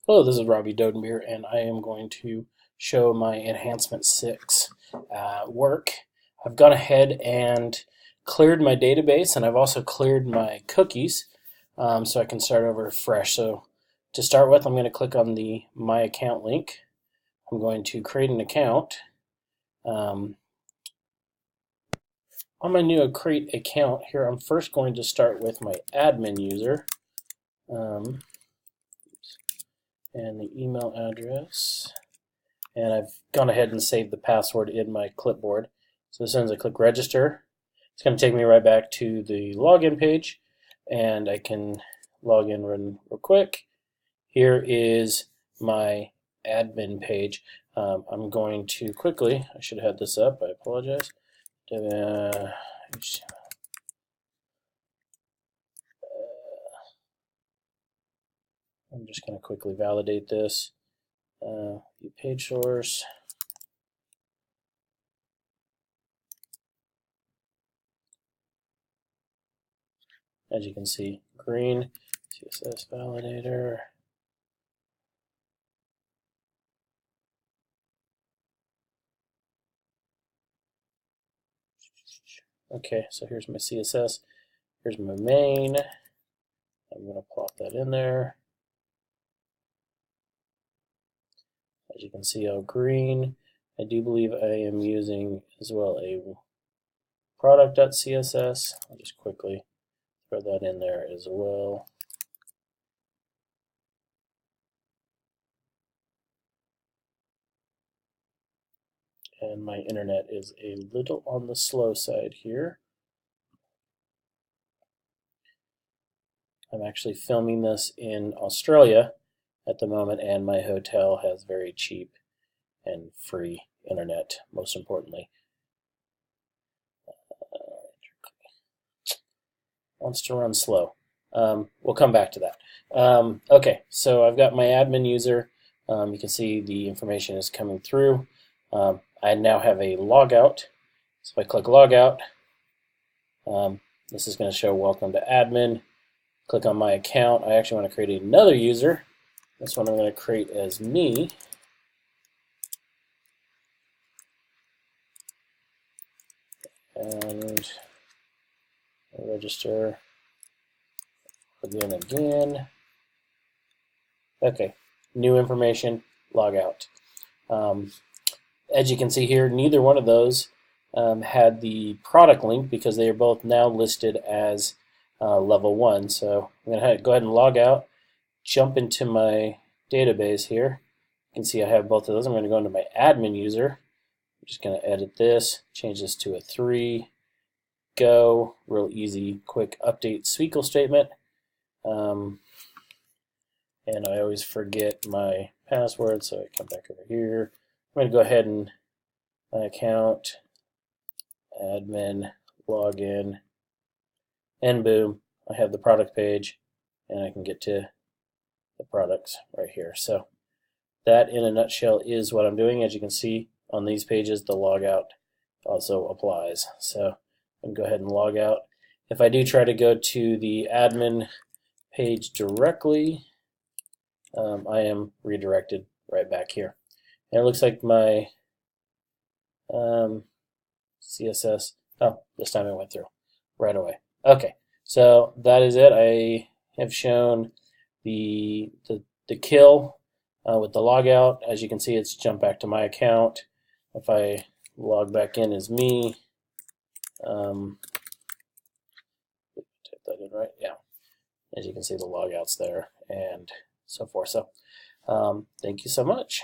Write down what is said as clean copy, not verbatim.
Hello, this is Robbie Dodenbeer, and I am going to show my Enhancement 6 work. I've gone ahead and cleared my database, and I've also cleared my cookies, so I can start over fresh. So to start with, I'm going to click on the My Account link. I'm going to create an account. On my new Create account here, I'm first going to start with my admin user. And the email address, and I've gone ahead and saved the password in my clipboard. So as soon as I click register, it's going to take me right back to the login page, and I can log in real quick. Here is my admin page. I'm going to quickly, I should have had this up, I apologize. I'm just going to quickly validate this. View page source. As you can see, green, CSS validator. Okay, so here's my CSS. Here's my main. I'm going to plop that in there. As you can see, all green. I do believe I am using as well a product.css. I'll just quickly throw that in there as well. And my internet is a little on the slow side here. I'm actually filming this in Australia at the moment, and my hotel has very cheap and free internet, most importantly. Wants to run slow. We'll come back to that. Okay, so I've got my admin user. You can see the information is coming through. I now have a logout. So if I click logout, this is going to show welcome to admin. Click on my account. I actually want to create another user. This one I'm going to create as me. And register again. Okay, new information, log out. As you can see here, neither one of those had the product link because they are both now listed as level 1. So I'm going to go ahead and log out, jump into my database here. You can see I have both of those. I'm going to go into my admin user. I'm just going to edit this, change this to a 3. Go, real easy, quick update SQL statement. And I always forget my password, so I come back over here. I'm going to go ahead and my account, admin, login, and boom, I have the product page, and I can get to the products right here. So that, in a nutshell, is what I'm doing. As you can see on these pages, the logout also applies. So I can go ahead and log out. If I do try to go to the admin page directly, I am redirected right back here. And it looks like my CSS, oh, this time it went through right away. Okay, so that is it. I have shown the kill with the logout. As you can see, it's jumped back to my account. If I log back in as me, type that in right, yeah. As you can see, the logout's there and so forth. So thank you so much.